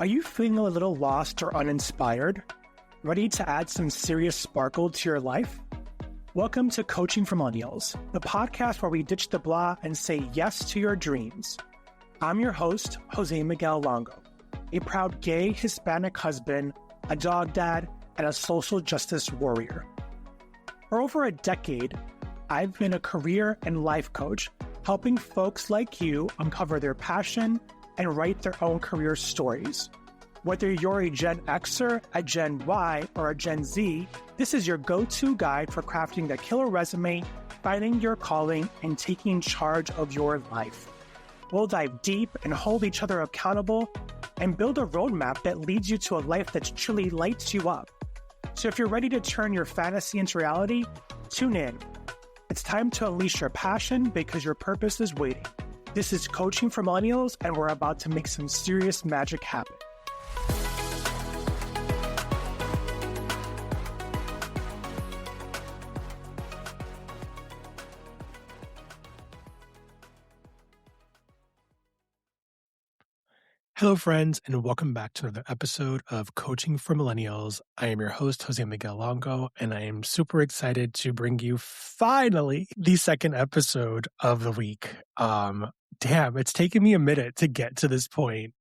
Are you feeling a little lost or uninspired? Ready to add some serious sparkle to your life? Welcome to Coaching for Millennials, the podcast where we ditch the blah and say yes to your dreams. I'm your host, José Miguel Longo, a proud gay Hispanic husband, a dog dad, and a social justice warrior. For over a decade, I've been a career and life coach, helping folks like you uncover their passion and write their own career stories. Whether you're a Gen Xer, a Gen Y, or a Gen Z, this is your go-to guide for crafting a killer resume, finding your calling, and taking charge of your life. We'll dive deep and hold each other accountable and build a roadmap that leads you to a life that truly lights you up. So if you're ready to turn your fantasy into reality, tune in. It's time to unleash your passion because your purpose is waiting. This is Coaching for Millennials, and we're about to make some serious magic happen. Hello, friends, and welcome back to another episode of Coaching for Millennials. I am your host, José Miguel Longo, and I am super excited to bring you finally the second episode of the week. Damn, it's taken me a minute to get to this point.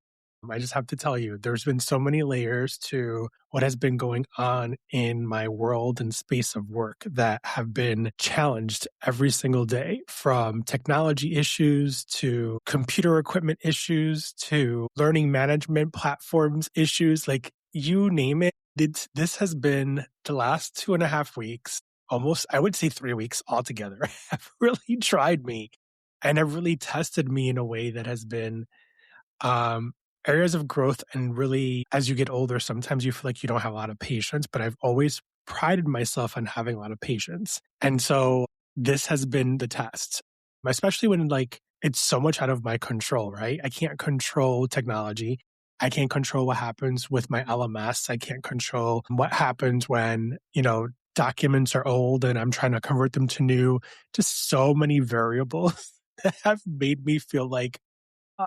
I just have to tell you, there's been so many layers to what has been going on in my world and space of work that have been challenged every single day, from technology issues to computer equipment issues to learning management platforms issues, like you name it. This has been the last 2.5 weeks, almost, I would say 3 weeks altogether, have really tried me and have really tested me in a way that has been areas of growth. And really, as you get older, sometimes you feel like you don't have a lot of patience, but I've always prided myself on having a lot of patience. And so this has been the test, especially when it's so much out of my control, right? I can't control technology. I can't control what happens with my LMS. I can't control what happens when, documents are old and I'm trying to convert them to new. Just so many variables that have made me feel like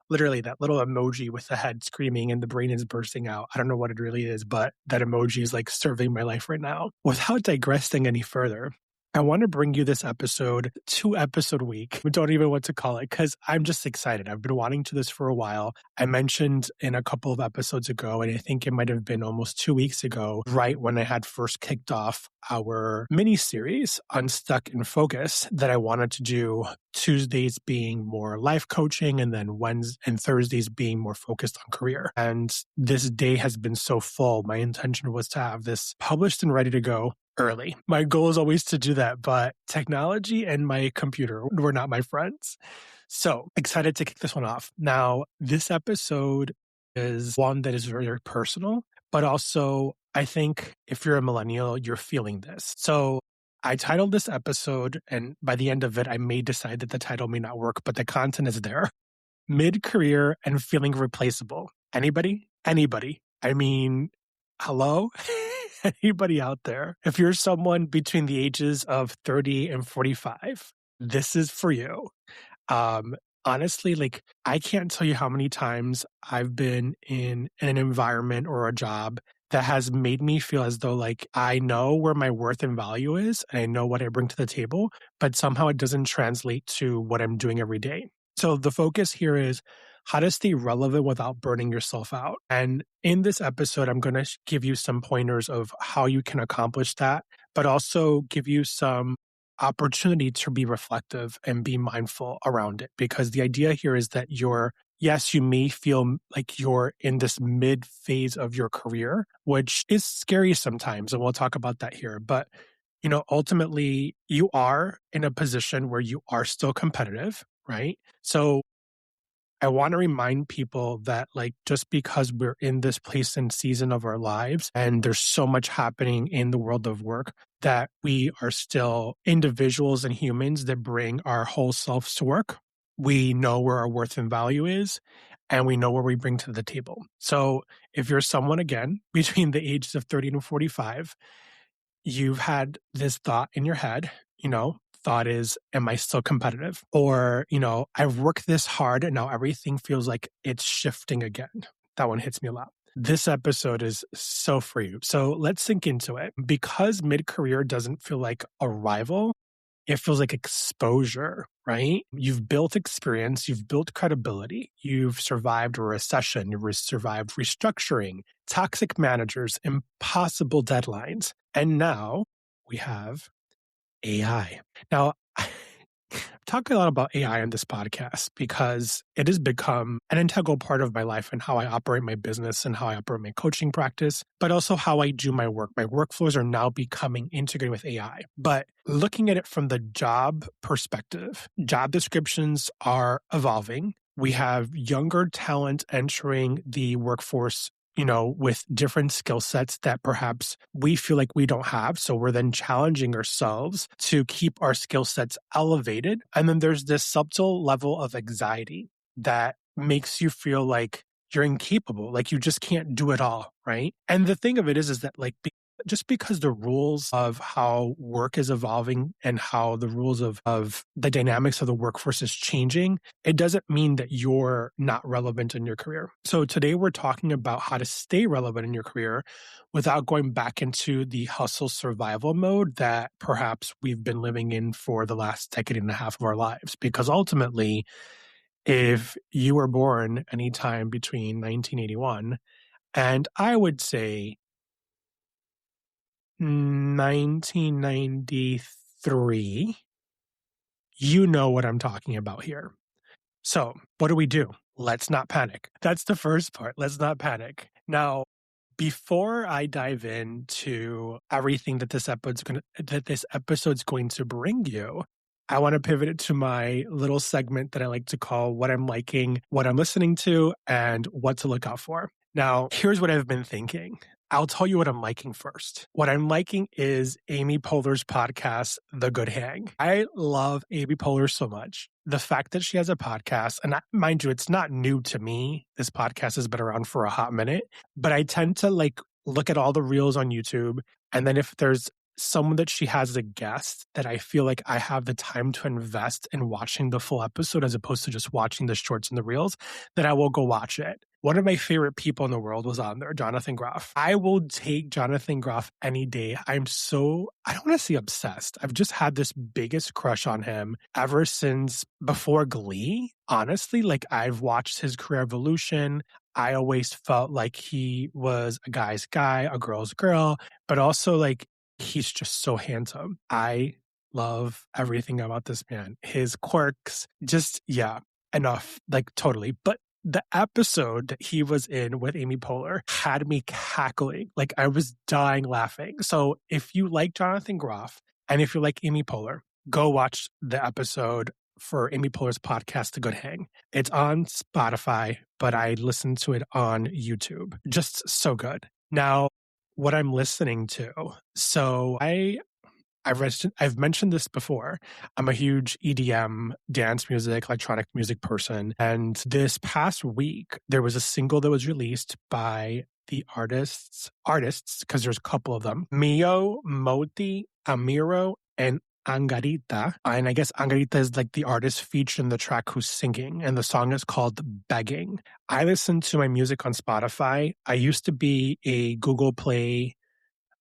literally that little emoji with the head screaming and the brain is bursting out. I don't know what it really is, but that emoji is serving my life right now. Without digressing any further, I want to bring you this episode, 2-episode week. We don't even know what to call it because I'm just excited. I've been wanting to this for a while. I mentioned in a couple of episodes ago, and I think it might have been almost 2 weeks ago, right when I had first kicked off our mini series on Stuck in Focus, that I wanted to do Tuesdays being more life coaching and then Wednesdays and Thursdays being more focused on career. And this day has been so full. My intention was to have this published and ready to go early. My goal is always to do that, but technology and my computer were not my friends. So excited to kick this one off. Now, this episode is one that is very, very personal, but also I think if you're a millennial, you're feeling this. So I titled this episode, and by the end of it, I may decide that the title may not work, but the content is there. Mid-career and feeling replaceable. Anybody? I mean, hello? Anybody out there? If you're someone between the ages of 30 and 45, this is for you. Honestly, I can't tell you how many times I've been in an environment or a job that has made me feel as though I know where my worth and value is, and I know what I bring to the table, but somehow it doesn't translate to what I'm doing every day. So the focus here is how to stay relevant without burning yourself out. And in this episode, I'm going to give you some pointers of how you can accomplish that, but also give you some opportunity to be reflective and be mindful around it. Because the idea here is that yes, you may feel like you're in this mid phase of your career, which is scary sometimes. And we'll talk about that here. But, ultimately, you are in a position where you are still competitive, right? So I want to remind people that just because we're in this place and season of our lives and there's so much happening in the world of work, that we are still individuals and humans that bring our whole selves to work. We know where our worth and value is, and we know where we bring to the table. So if you're someone, again, between the ages of 30 and 45, you've had this thought in your head, thought is, am I still competitive? Or, I've worked this hard and now everything feels like it's shifting again. That one hits me a lot. this episode is so for you. So let's sink into it. Because mid-career doesn't feel like arrival, it feels like exposure, right? You've built experience, you've built credibility, you've survived a recession, you've survived restructuring, toxic managers, impossible deadlines. And now we have AI. Now, I talk a lot about AI on this podcast because it has become an integral part of my life and how I operate my business and how I operate my coaching practice, but also how I do my work. My workflows are now becoming integrated with AI. But looking at it from the job perspective, job descriptions are evolving. We have younger talent entering the workforce, with different skill sets that perhaps we feel like we don't have. So we're then challenging ourselves to keep our skill sets elevated. And then there's this subtle level of anxiety that makes you feel like you're incapable, like you just can't do it all, right? And the thing of it is that just because the rules of how work is evolving and how the rules of the dynamics of the workforce is changing, it doesn't mean that you're not relevant in your career. So today we're talking about how to stay relevant in your career without going back into the hustle survival mode that perhaps we've been living in for the last decade and a half of our lives. Because ultimately, if you were born anytime between 1981 and I would say 1993, you know what I'm talking about here. So what do? Let's not panic. That's the first part. Let's not panic. Now, before I dive into everything that this episode's going to bring you, I want to pivot it to my little segment that I like to call what I'm liking, what I'm listening to, and what to look out for. Now, here's what I've been thinking. I'll tell you what I'm liking first. What I'm liking is Amy Poehler's podcast, The Good Hang. I love Amy Poehler so much. The fact that she has a podcast, and mind you, it's not new to me. This podcast has been around for a hot minute, but I tend to look at all the reels on YouTube. And then if there's someone that she has as a guest that I feel like I have the time to invest in watching the full episode as opposed to just watching the shorts and the reels, then I will go watch it. One of my favorite people in the world was on there, Jonathan Groff. I will take Jonathan Groff any day. I don't want to say obsessed. I've just had this biggest crush on him ever since before Glee. Honestly, I've watched his career evolution. I always felt like he was a guy's guy, a girl's girl, but also he's just so handsome. I love everything about this man. His quirks, enough, totally. But the episode that he was in with Amy Poehler had me cackling. I was dying laughing. So if you like Jonathan Groff and if you like Amy Poehler, go watch the episode for Amy Poehler's podcast, The Good Hang. It's on Spotify, but I listened to it on YouTube. Just so good. Now, what I'm listening to. So I've mentioned this before. I'm a huge EDM, dance music, electronic music person. And this past week, there was a single that was released by the artists, because there's a couple of them, Mio, Moti, Amiro, and Angarita. And I guess Angarita is the artist featured in the track who's singing. And the song is called Begging. I listen to my music on Spotify. I used to be a Google Play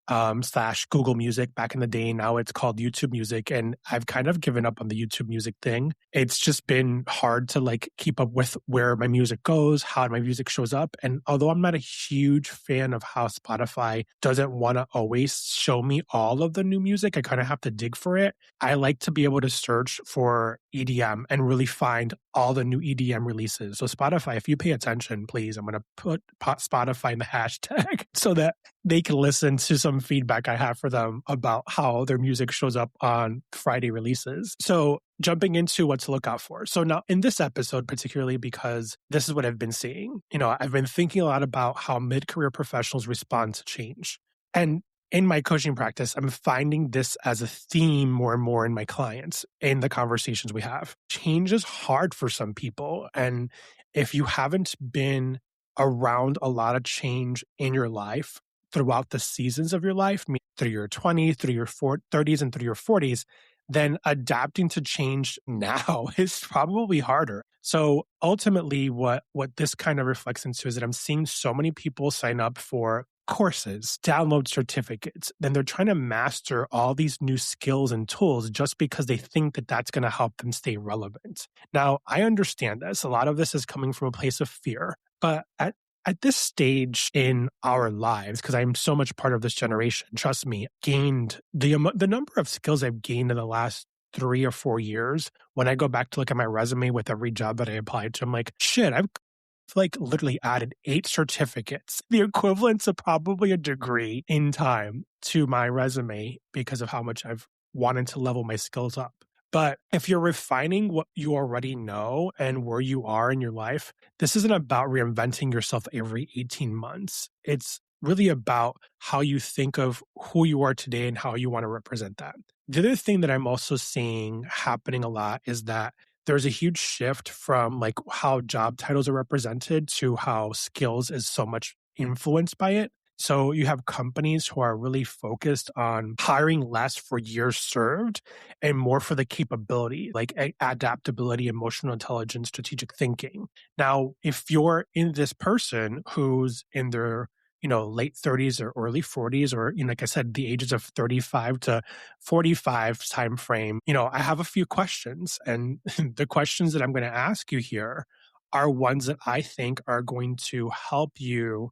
/ Google Music back in the day. Now it's called YouTube Music. And I've kind of given up on the YouTube Music thing. It's just been hard to keep up with where my music goes, how my music shows up. And although I'm not a huge fan of how Spotify doesn't want to always show me all of the new music, I kind of have to dig for it. I like to be able to search for EDM and really find all the new EDM releases. So Spotify, if you pay attention, please, I'm going to put Spotify in the hashtag so that they can listen to some feedback I have for them about how their music shows up on Friday releases. So jumping into what to look out for. So now in this episode, particularly because this is what I've been seeing, I've been thinking a lot about how mid-career professionals respond to change. And in my coaching practice, I'm finding this as a theme more and more in my clients, in the conversations we have. Change is hard for some people. And if you haven't been around a lot of change in your life throughout the seasons of your life, through your 20s, through your 30s, and through your 40s, then adapting to change now is probably harder. So ultimately, what this kind of reflects into is that I'm seeing so many people sign up for courses, download certificates, then they're trying to master all these new skills and tools just because they think that that's going to help them stay relevant. Now, I understand this. A lot of this is coming from a place of fear, but at this stage in our lives, because I'm so much part of this generation, trust me, gained the number of skills I've gained in the last 3 or 4 years. When I go back to look at my resume with every job that I applied to, I'm like, shit, I've like literally added 8 certificates, the equivalent of probably a degree in time to my resume because of how much I've wanted to level my skills up. But if you're refining what you already know and where you are in your life, this isn't about reinventing yourself every 18 months. It's really about how you think of who you are today and how you want to represent that. The other thing that I'm also seeing happening a lot is that there's a huge shift from like how job titles are represented to how skills is so much influenced by it. So you have companies who are really focused on hiring less for years served and more for the capability, like adaptability, emotional intelligence, strategic thinking. Now, if you're in this person who's in their late 30s or early 40s, or like I said, the ages of 35 to 45 time frame, I have a few questions, and the questions that I'm going to ask you here are ones that I think are going to help you,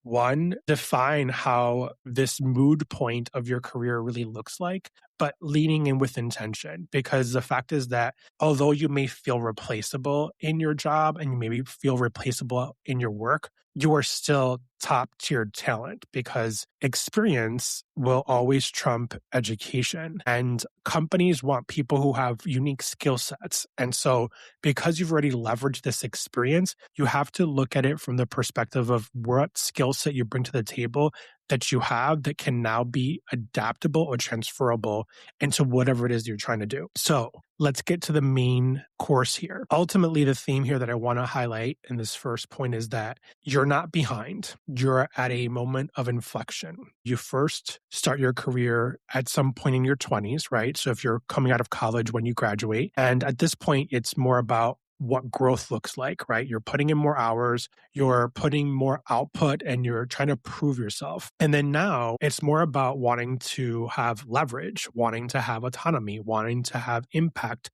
one, define how this mood point of your career really looks like, but leaning in with intention. Because the fact is that although you may feel replaceable in your job and you maybe feel replaceable in your work, you are still top tier talent because experience will always trump education. And companies want people who have unique skill sets. And so because you've already leveraged this experience, you have to look at it from the perspective of what skill set you bring to the table that you have that can now be adaptable or transferable into whatever it is you're trying to do. So let's get to the main course here. Ultimately, the theme here that I want to highlight in this first point is that you're not behind. You're at a moment of inflection. You first start your career at some point in your 20s, right? So if you're coming out of college when you graduate, and at this point, it's more about what growth looks like, right? You're putting in more hours, you're putting more output, and you're trying to prove yourself. And then now it's more about wanting to have leverage, wanting to have autonomy, wanting to have impact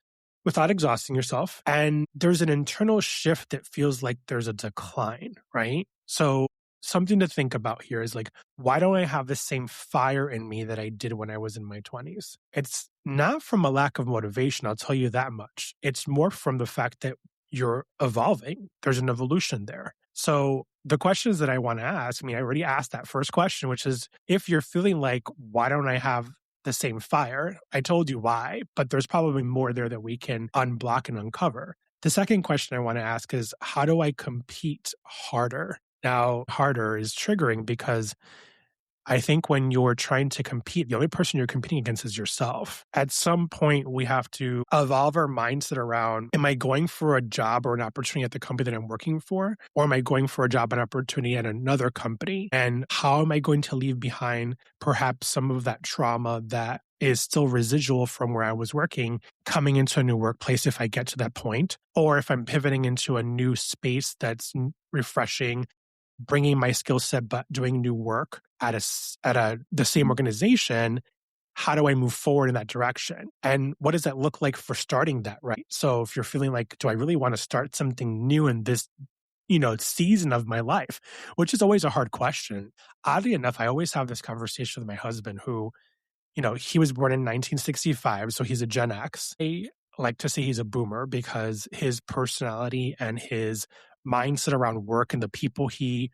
without exhausting yourself. And there's an internal shift that feels like there's a decline, right? So something to think about here is like, why don't I have the same fire in me that I did when I was in my 20s? It's not from a lack of motivation, I'll tell you that much. It's more from the fact that you're evolving. There's an evolution there. So the questions that I want to ask, I already asked that first question, which is if you're feeling like, why don't I have the same fire? I told you why, but there's probably more there that we can unblock and uncover. The second question I want to ask is, how do I compete harder? Now, harder is triggering because I think when you're trying to compete, the only person you're competing against is yourself. At some point, we have to evolve our mindset around, am I going for a job or an opportunity at the company that I'm working for? Or am I going for a job and opportunity at another company? And how am I going to leave behind perhaps some of that trauma that is still residual from where I was working, coming into a new workplace if I get to that point, or if I'm pivoting into a new space that's refreshing, bringing my skill set but doing new work at the same organization. How do I move forward in that direction? And what does that look like for starting that, right? So if you're feeling like, do I really want to start something new in this season of my life, which is always a hard question. Oddly enough, I always have this conversation with my husband who, he was born in 1965, so he's a Gen X. I like to say he's a boomer because his personality and his mindset around work and the people he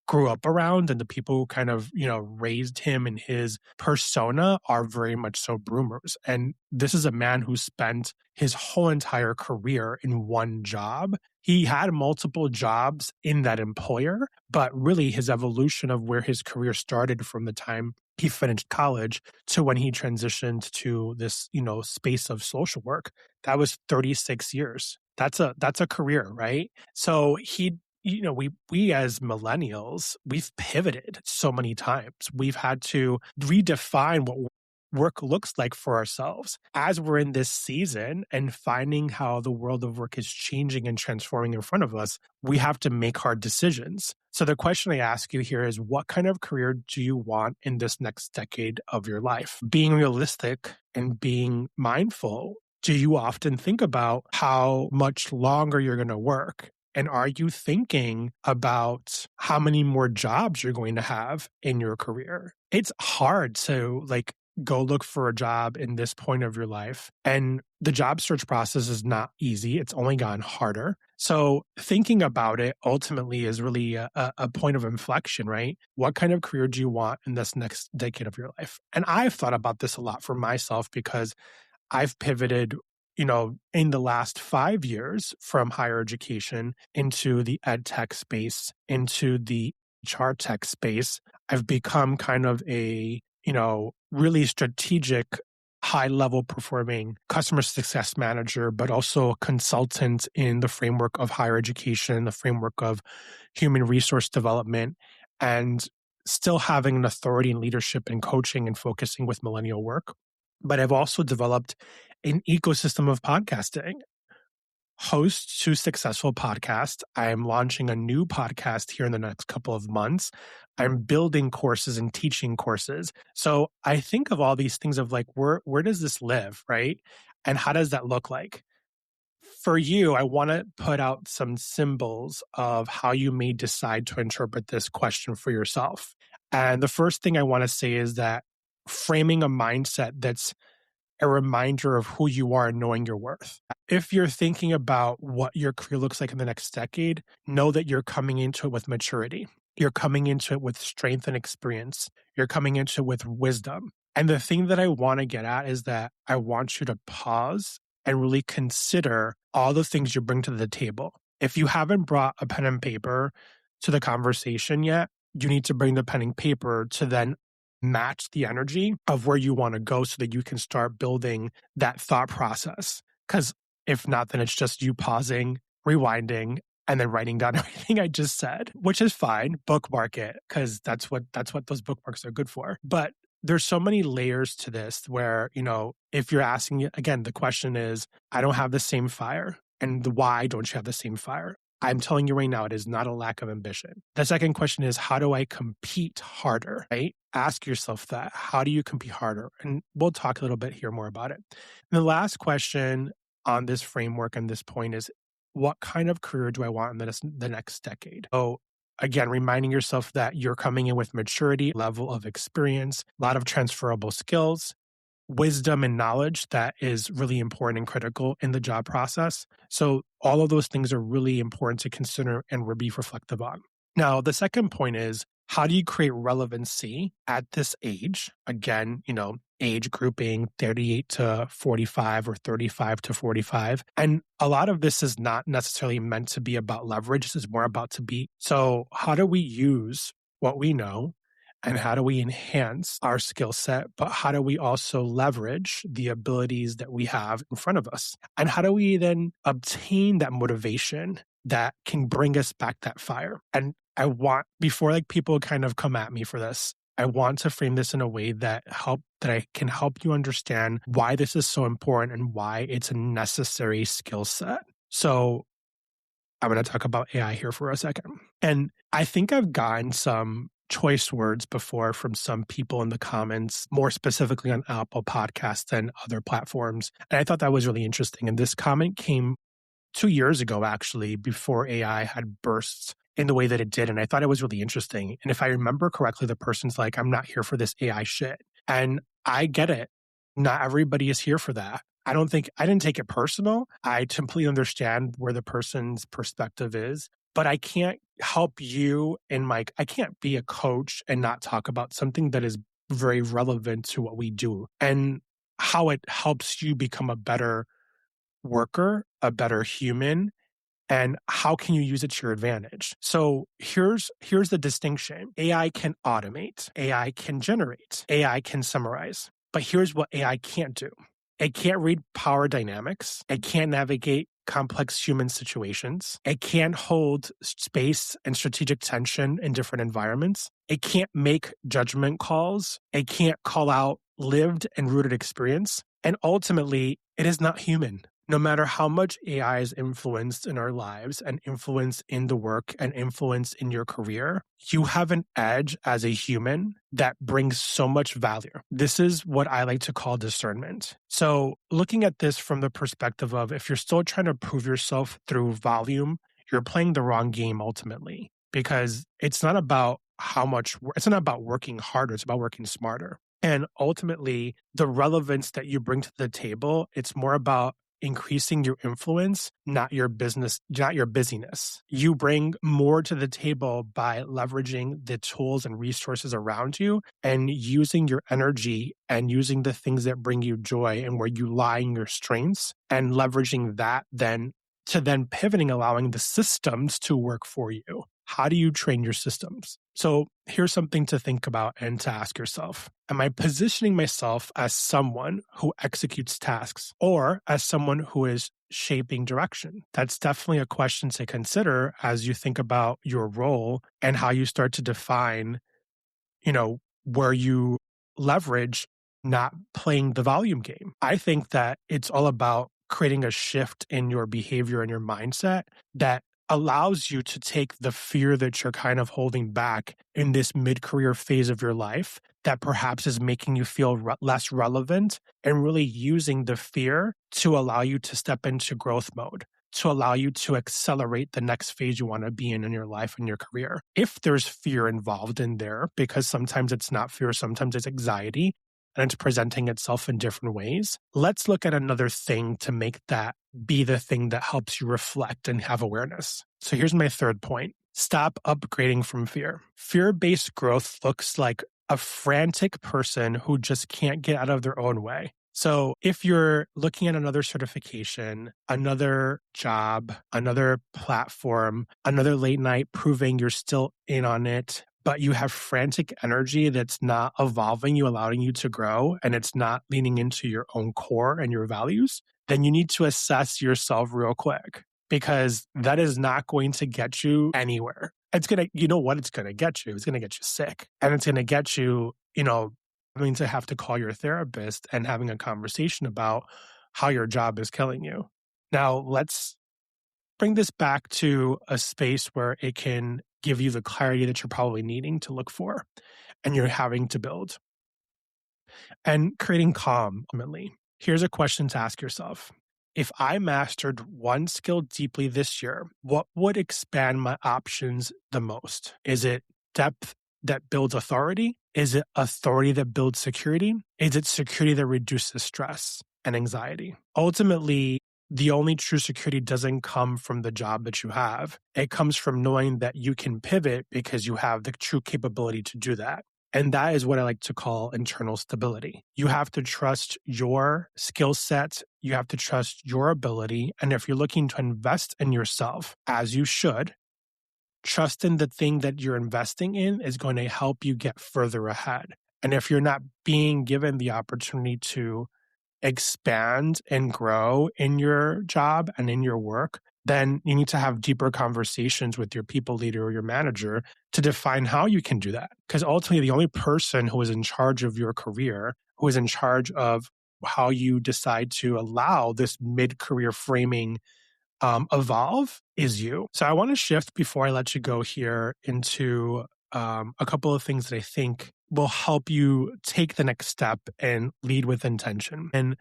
grew up around and the people who kind of, raised him and his persona are very much so boomers. And this is a man who spent his whole entire career in one job. He had multiple jobs in that employer, but really his evolution of where his career started from the time he finished college to when he transitioned to this, space of social work, that was 36 years. That's a career, right? So we as millennials, we've pivoted so many times. We've had to redefine what work looks like for ourselves. As we're in this season and finding how the world of work is changing and transforming in front of us, we have to make hard decisions. So the question I ask you here is, what kind of career do you want in this next decade of your life? Being realistic and being mindful, do you often think about how much longer you're going to work? And are you thinking about how many more jobs you're going to have in your career? It's hard to go look for a job in this point of your life. And the job search process is not easy. It's only gotten harder. So thinking about it ultimately is really a point of inflection, right? What kind of career do you want in this next decade of your life? And I've thought about this a lot for myself because I've pivoted, in the last 5 years from higher education into the ed tech space, into the HR tech space. I've become kind of a, really strategic, high level performing customer success manager, but also a consultant in the framework of higher education, the framework of human resource development, and still having an authority in leadership and coaching and focusing with millennial work. But I've also developed an ecosystem of podcasting. Host to successful podcasts. I'm launching a new podcast here in the next couple of months. I'm building courses and teaching courses. So I think of all these things of where does this live, right? And how does that look like? For you, I want to put out some symbols of how you may decide to interpret this question for yourself. And the first thing I want to say is that framing a mindset that's a reminder of who you are and knowing your worth. If you're thinking about what your career looks like in the next decade, know that you're coming into it with maturity. You're coming into it with strength and experience. You're coming into it with wisdom. And the thing that I want to get at is that I want you to pause and really consider all the things you bring to the table. If you haven't brought a pen and paper to the conversation yet, you need to bring the pen and paper to then match the energy of where you want to go so that you can start building that thought process. Because if not, then it's just you pausing, rewinding, and then writing down everything I just said, which is fine. Bookmark it, because that's what those bookmarks are good for. But there's so many layers to this where, if you're asking, again, the question is, I don't have the same fire. And why don't you have the same fire? I'm telling you right now, it is not a lack of ambition. The second question is, how do I compete harder, right? Ask yourself that. How do you compete harder? And we'll talk a little bit here more about it. And the last question on this framework and this point is, what kind of career do I want in the next decade? So again, reminding yourself that you're coming in with maturity, level of experience, a lot of transferable skills, wisdom and knowledge that is really important and critical in the job process. So all of those things are really important to consider and be reflective on. Now, the second point is, how do you create relevancy at this age? Again, age grouping 38 to 45 or 35 to 45. And a lot of this is not necessarily meant to be about leverage. This is more about to be. So how do we use what we know? And how do we enhance our skill set? But how do we also leverage the abilities that we have in front of us? And how do we then obtain that motivation that can bring us back that fire? And I want, before people kind of come at me for this, I want to frame this in a way that I can help you understand why this is so important and why it's a necessary skill set. So I'm going to talk about AI here for a second. And I think I've gotten some choice words before from some people in the comments, more specifically on Apple Podcasts and other platforms. And I thought that was really interesting. And this comment came 2 years ago, actually, before AI had burst in the way that it did. And I thought it was really interesting. And if I remember correctly, the person's like, I'm not here for this AI shit. And I get it. Not everybody is here for that. I didn't take it personal. I completely understand where the person's perspective is. But I can't help you I can't be a coach and not talk about something that is very relevant to what we do and how it helps you become a better worker, a better human, and how can you use it to your advantage. So here's the distinction. AI can automate, AI can generate, AI can summarize. But here's what AI can't do. It can't read power dynamics. It can't navigate complex human situations. It can't hold space and strategic tension in different environments. It can't make judgment calls. It can't call out lived and rooted experience. And ultimately, it is not human. No matter how much AI is influenced in our lives and influence in the work and influence in your career, you have an edge as a human that brings so much value. This is what I like to call discernment. So looking at this from the perspective of if you're still trying to prove yourself through volume, you're playing the wrong game ultimately, because it's not about it's not about working harder, it's about working smarter. And ultimately, the relevance that you bring to the table, it's more about increasing your influence, not your business, not your busyness. You bring more to the table by leveraging the tools and resources around you and using your energy and using the things that bring you joy and where you lie in your strengths and leveraging that then pivoting, allowing the systems to work for you. How do you train your systems? So here's something to think about and to ask yourself. Am I positioning myself as someone who executes tasks or as someone who is shaping direction? That's definitely a question to consider as you think about your role and how you start to define, where you leverage not playing the volume game. I think that it's all about creating a shift in your behavior and your mindset that allows you to take the fear that you're kind of holding back in this mid-career phase of your life that perhaps is making you feel less relevant and really using the fear to allow you to step into growth mode, to allow you to accelerate the next phase you want to be in your life and your career. If there's fear involved in there, because sometimes it's not fear, sometimes it's anxiety, and it's presenting itself in different ways, let's look at another thing to make that be the thing that helps you reflect and have awareness. So here's my third point. Stop upgrading from fear. Fear-based growth looks like a frantic person who just can't get out of their own way. So if you're looking at another certification, another job, another platform, another late night proving you're still in on it, but you have frantic energy that's not evolving you, allowing you to grow, and it's not leaning into your own core and your values, then you need to assess yourself real quick, because that is not going to get you anywhere. It's going to, it's going to get you? It's going to get you sick. And it's going to get you, having to have to call your therapist and having a conversation about how your job is killing you. Now, let's bring this back to a space where it can give you the clarity that you're probably needing to look for and you're having to build. And creating calm, ultimately. Here's a question to ask yourself. If I mastered one skill deeply this year, what would expand my options the most? Is it depth that builds authority? Is it authority that builds security? Is it security that reduces stress and anxiety? Ultimately, the only true security doesn't come from the job that you have. It comes from knowing that you can pivot because you have the true capability to do that. And that is what I like to call internal stability. You have to trust your skill set. You have to trust your ability. And if you're looking to invest in yourself, as you should, trust in the thing that you're investing in is going to help you get further ahead. And if you're not being given the opportunity to expand and grow in your job and in your work, then you need to have deeper conversations with your people leader or your manager to define how you can do that. Because ultimately, the only person who is in charge of your career, who is in charge of how you decide to allow this mid-career framing evolve is you. So I want to shift before I let you go here into a couple of things that I think will help you take the next step and lead with intention. And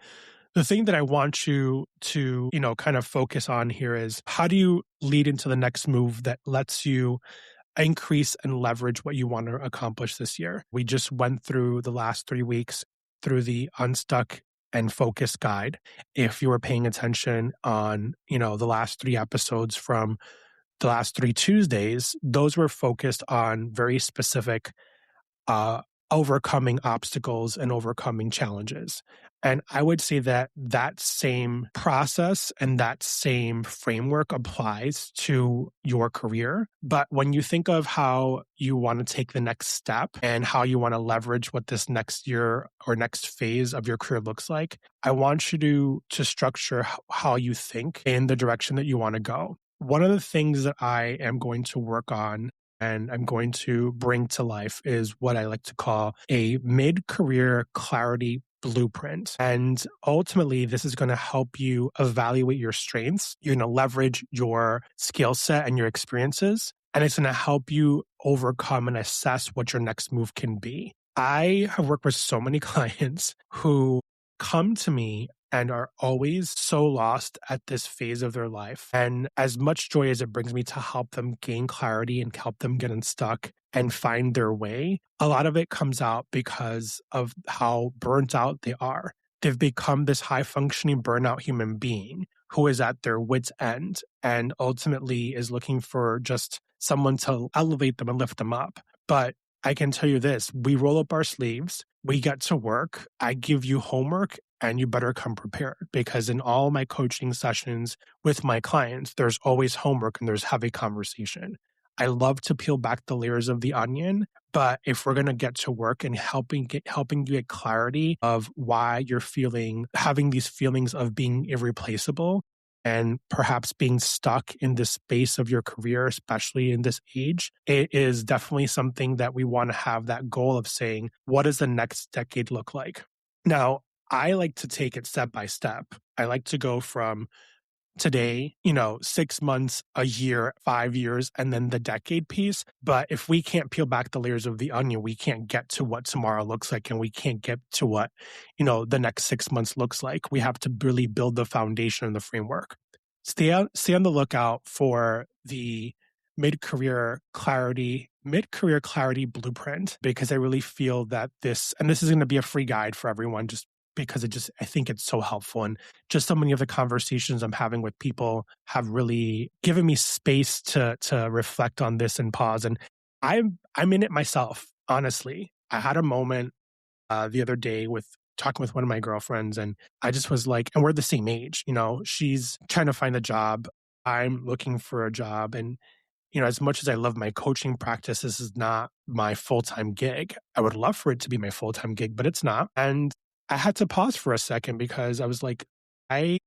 the thing that I want you to, kind of focus on here is how do you lead into the next move that lets you increase and leverage what you want to accomplish this year. We just went through the last 3 weeks through the Unstuck and Focus guide. If you were paying attention on, the last 3 episodes from the last 3 Tuesdays, those were focused on very specific overcoming obstacles and overcoming challenges. And I would say that that same process and that same framework applies to your career. But when you think of how you want to take the next step and how you want to leverage what this next year or next phase of your career looks like, I want you to structure how you think in the direction that you want to go. One of the things that I am going to work on and I'm going to bring to life is what I like to call a mid-career clarity blueprint. And ultimately, this is going to help you evaluate your strengths. You're going to leverage your skill set and your experiences, and it's going to help you overcome and assess what your next move can be. I have worked with so many clients who come to me and are always so lost at this phase of their life. And as much joy as it brings me to help them gain clarity and help them get unstuck and find their way, a lot of it comes out because of how burnt out they are. They've become this high functioning burnout human being who is at their wit's end and ultimately is looking for just someone to elevate them and lift them up. But I can tell you this, we roll up our sleeves, we get to work, I give you homework, and you better come prepared, because in all my coaching sessions with my clients, there's always homework and there's heavy conversation. I love to peel back the layers of the onion, but if we're going to get to work and helping you get clarity of why you're having these feelings of being irreplaceable and perhaps being stuck in this space of your career, especially in this age, it is definitely something that we want to have that goal of saying, what does the next decade look like? Now, I like to take it step by step. I like to go from today, 6 months, a year, 5 years, and then the decade piece. But if we can't peel back the layers of the onion, we can't get to what tomorrow looks like, and we can't get to what, the next 6 months looks like. We have to really build the foundation and the framework. Stay on the lookout for the mid-career clarity blueprint, because I really feel that this is going to be a free guide for everyone, just because I think it's so helpful. And just so many of the conversations I'm having with people have really given me space to reflect on this and pause. And I'm in it myself, honestly. I had a moment the other day with talking with one of my girlfriends, and I just was like, and we're the same age, she's trying to find a job. I'm looking for a job. And as much as I love my coaching practice, this is not my full-time gig. I would love for it to be my full-time gig, but it's not. And I had to pause for a second, because I was like, I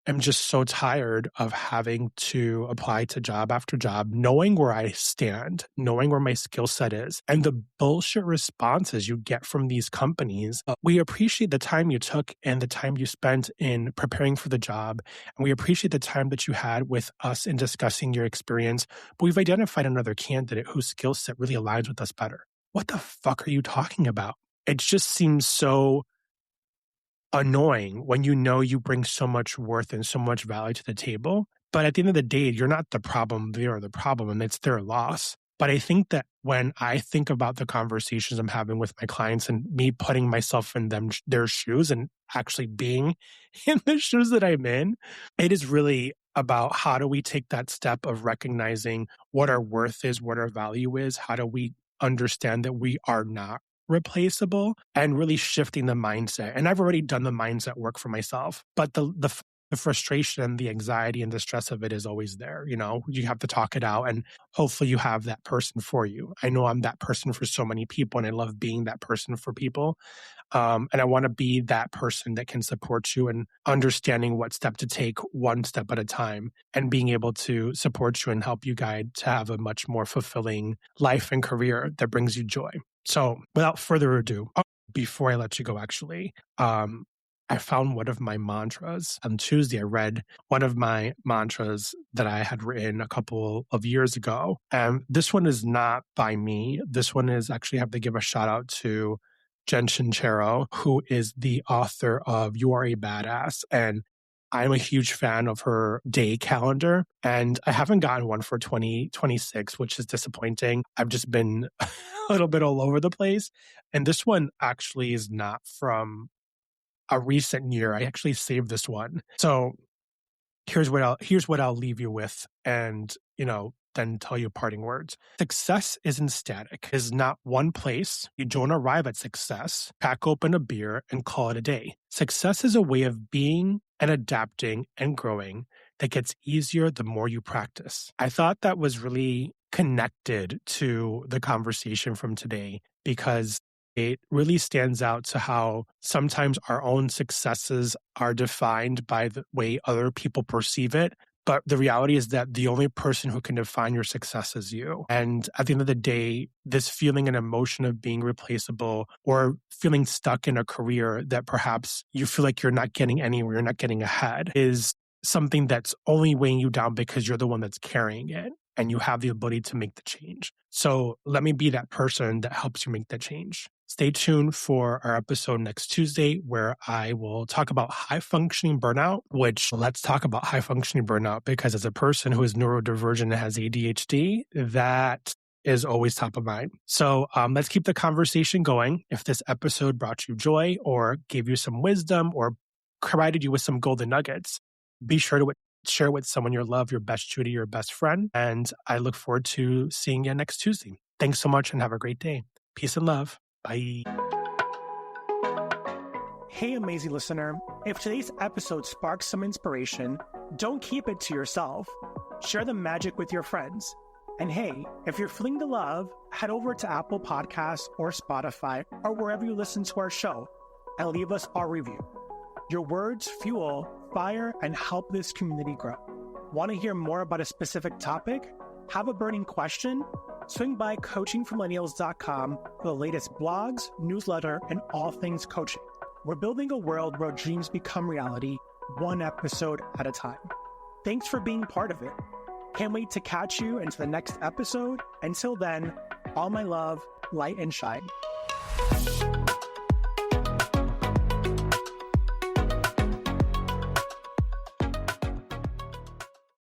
am just so tired of having to apply to job after job, knowing where I stand, knowing where my skill set is, and the bullshit responses you get from these companies. We appreciate the time you took and the time you spent in preparing for the job, and we appreciate the time that you had with us in discussing your experience, but we've identified another candidate whose skill set really aligns with us better. What the fuck are you talking about? It just seems so annoying when you bring so much worth and so much value to the table. But at the end of the day, you're not the problem. They are the problem, and it's their loss. But I think that when I think about the conversations I'm having with my clients and me putting myself in their shoes and actually being in the shoes that I'm in, it is really about how do we take that step of recognizing what our worth is, what our value is, how do we understand that we are not replaceable, and really shifting the mindset. And I've already done the mindset work for myself, but the frustration and the anxiety and the stress of it is always there. You have to talk it out, and hopefully you have that person for you. I know I'm that person for so many people, and I love being that person for people. And I want to be that person that can support you and understanding what step to take one step at a time, and being able to support you and help you guide to have a much more fulfilling life and career that brings you joy. So without further ado, before I let you go, actually, I found one of my mantras. On Tuesday, I read one of my mantras that I had written a couple of years ago. And this one is not by me. This one is actually, I have to give a shout out to Jen Sincero, who is the author of You Are a Badass. And I'm a huge fan of her day calendar, and I haven't gotten one for 2026, which is disappointing. I've just been a little bit all over the place. And this one actually is not from a recent year. I actually saved this one. So here's what I'll leave you with, and then tell you parting words. Success isn't static. It is not one place. You don't arrive at success, crack open a beer, and call it a day. Success is a way of being and adapting and growing that gets easier the more you practice. I thought that was really connected to the conversation from today, because it really stands out to how sometimes our own successes are defined by the way other people perceive it, But the reality is that the only person who can define your success is you. And at the end of the day, this feeling and emotion of being replaceable or feeling stuck in a career that perhaps you feel like you're not getting anywhere, you're not getting ahead, is something that's only weighing you down because you're the one that's carrying it and you have the ability to make the change. So let me be that person that helps you make that change. Stay tuned for our episode next Tuesday where I will talk about high functioning burnout, which let's talk about high functioning burnout because as a person who is neurodivergent and has ADHD, that is always top of mind. So let's keep the conversation going. If this episode brought you joy or gave you some wisdom or provided you with some golden nuggets, be sure to share with someone you love, your best Judy, your best friend. And I look forward to seeing you next Tuesday. Thanks so much and have a great day. Peace and love. Bye. Hey, amazing listener. If today's episode sparks some inspiration, don't keep it to yourself. Share the magic with your friends. And hey, if you're feeling the love, head over to Apple Podcasts or Spotify or wherever you listen to our show and leave us a review. Your words fuel, fire, and help this community grow. Want to hear more about a specific topic? Have a burning question? Swing by coachingformillennials.com for the latest blogs, newsletter, and all things coaching. We're building a world where dreams become reality, one episode at a time. Thanks for being part of it. Can't wait to catch you into the next episode. Until then, all my love, light and shine.